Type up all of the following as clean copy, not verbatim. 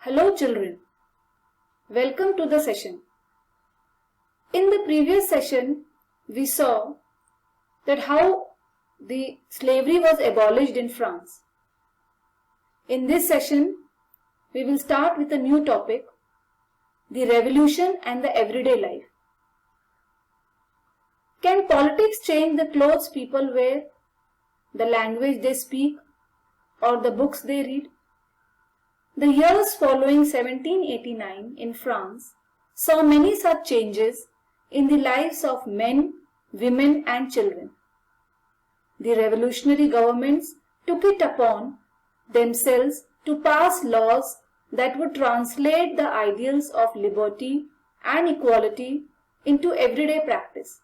Hello children, welcome to the session. In the previous session, we saw that how the slavery was abolished in France. In this session, we will start with a new topic, the revolution and the everyday life. Can politics change the clothes people wear, the language they speak, or the books they read? The years following 1789 in France saw many such changes in the lives of men, women and children. The revolutionary governments took it upon themselves to pass laws that would translate the ideals of liberty and equality into everyday practice.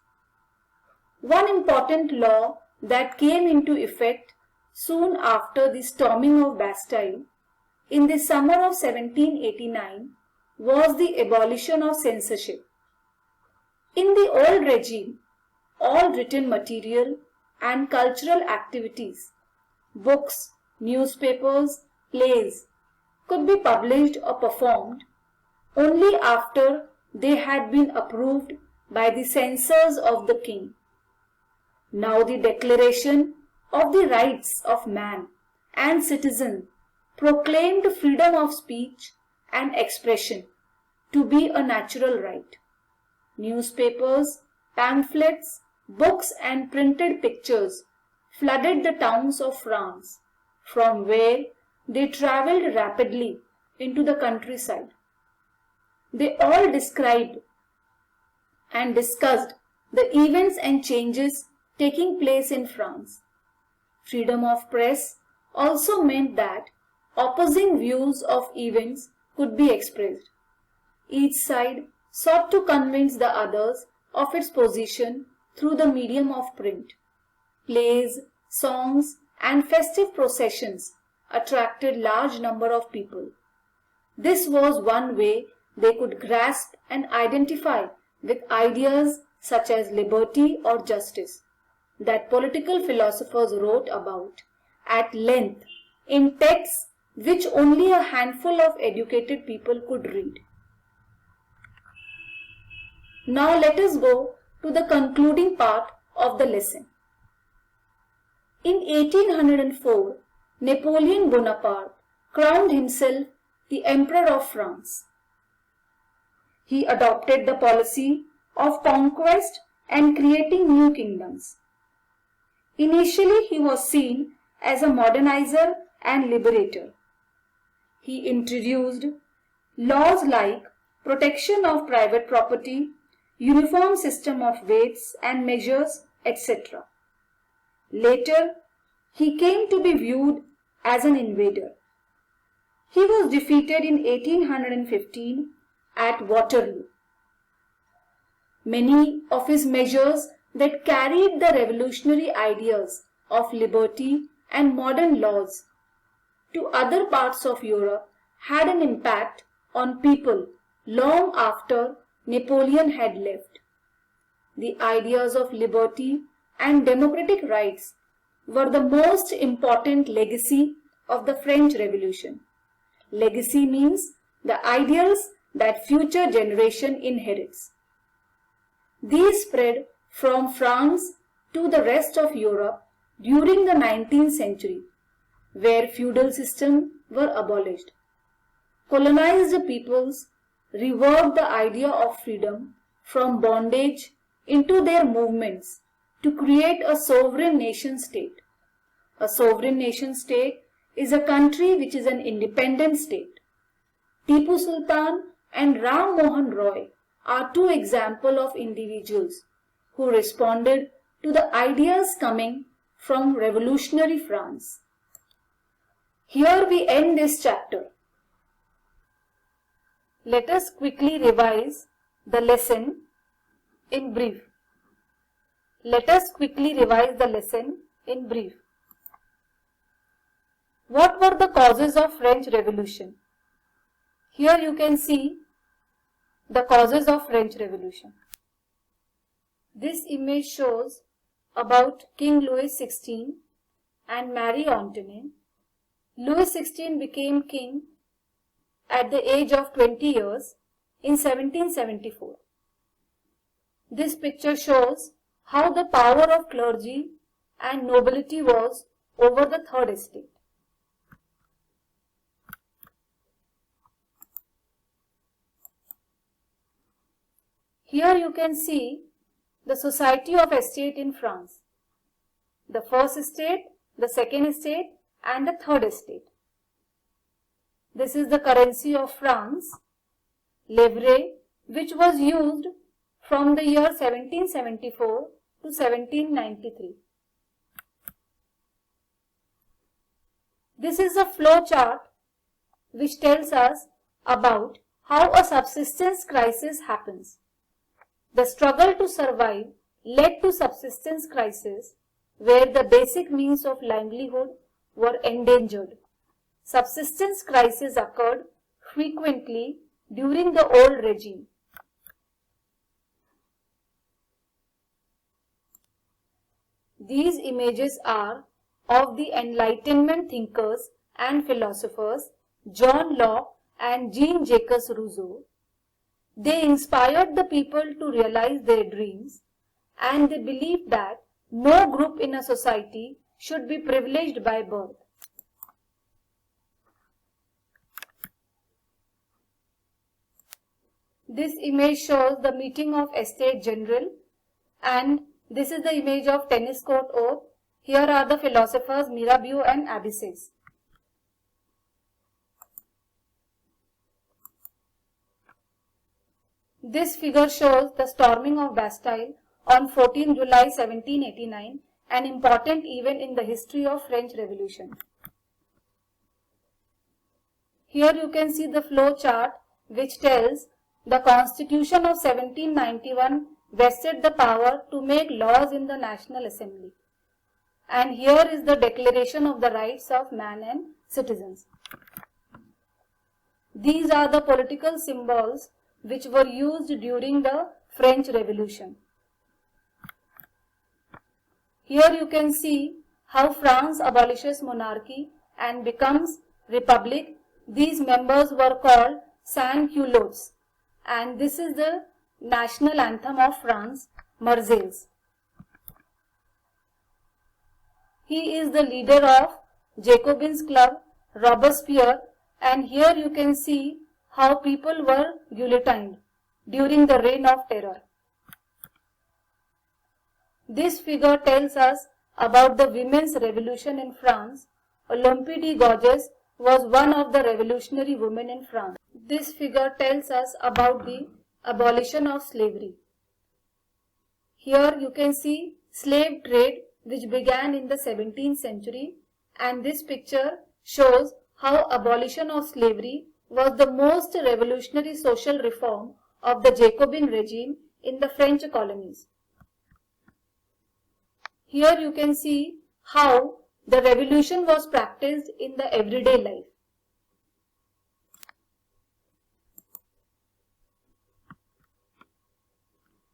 One important law that came into effect soon after the storming of Bastille in the summer of 1789 was the abolition of censorship. In the old regime, all written material and cultural activities, books, newspapers, plays, could be published or performed only after they had been approved by the censors of the king. Now the Declaration of the Rights of Man and Citizen proclaimed freedom of speech and expression to be a natural right. Newspapers, pamphlets, books and printed pictures flooded the towns of France, from where they travelled rapidly into the countryside. They all described and discussed the events and changes taking place in France. Freedom of press also meant that opposing views of events could be expressed. Each side sought to convince the others of its position through the medium of print. Plays, songs, and festive processions attracted large number of people. This was one way they could grasp and identify with ideas such as liberty or justice that political philosophers wrote about at length in texts which only a handful of educated people could read. Now let us go to the concluding part of the lesson. In 1804, Napoleon Bonaparte crowned himself the Emperor of France. He adopted the policy of conquest and creating new kingdoms. Initially, he was seen as a modernizer and liberator. He introduced laws like protection of private property, uniform system of weights and measures, etc. Later, he came to be viewed as an invader. He was defeated in 1815 at Waterloo. Many of his measures that carried the revolutionary ideas of liberty and modern laws to other parts of Europe had an impact on people long after Napoleon had left. The ideas of liberty and democratic rights were the most important legacy of the French Revolution. Legacy means the ideals that future generation inherits. These spread from France to the rest of Europe during the 19th century, where feudal systems were abolished. Colonized peoples reworked the idea of freedom from bondage into their movements to create a sovereign nation state. A sovereign nation state is a country which is an independent state. Tipu Sultan and Ram Mohan Roy are two examples of individuals who responded to the ideas coming from revolutionary France. Here we end this chapter. Let us quickly revise the lesson in brief. Let us quickly revise the lesson in brief. What were the causes of French Revolution? Here you can see the causes of French Revolution. This image shows about King Louis XVI and Marie Antoinette. Louis XVI became king at the age of 20 years in 1774. This picture shows how the power of clergy and nobility was over the third estate. Here you can see the society of estate in France. The first estate, the second estate and the third estate. This is the currency of France, livre, which was used from the year 1774 to 1793. This is a flow chart which tells us about how a subsistence crisis happens. The struggle to survive led to subsistence crisis where the basic means of livelihood were endangered. Subsistence crisis occurred frequently during the old regime. These images are of the Enlightenment thinkers and philosophers John Locke and Jean-Jacques Rousseau. They inspired the people to realize their dreams, and they believed that no group in a society should be privileged by birth. This image shows the meeting of Estate General, and this is the image of tennis court oath. Here are the philosophers Mirabeau and Abysses. This figure shows the storming of Bastille on 14 July 1789, an important event in the history of French Revolution. Here you can see the flow chart which tells the Constitution of 1791 vested the power to make laws in the National Assembly. And here is the Declaration of the Rights of Man and Citizens. These are the political symbols which were used during the French Revolution. Here you can see how France abolishes monarchy and becomes republic. These members were called sans-culottes, and this is the national anthem of France, Marseillaise. He is the leader of Jacobins Club, Robespierre, and here you can see how people were guillotined during the Reign of Terror. This figure tells us about the women's revolution in France. Olympe de Gouges was one of the revolutionary women in France. This figure tells us about the abolition of slavery. Here you can see slave trade which began in the 17th century, and this picture shows how abolition of slavery was the most revolutionary social reform of the Jacobin regime in the French colonies. Here you can see how the revolution was practiced in the everyday life.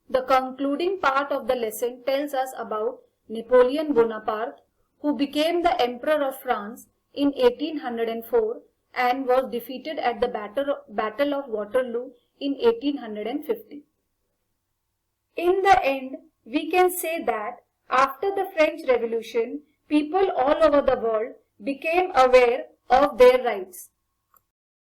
The concluding part of the lesson tells us about Napoleon Bonaparte, who became the Emperor of France in 1804 and was defeated at the Battle of Waterloo in 1850. In the end, we can say that after the French Revolution, people all over the world became aware of their rights.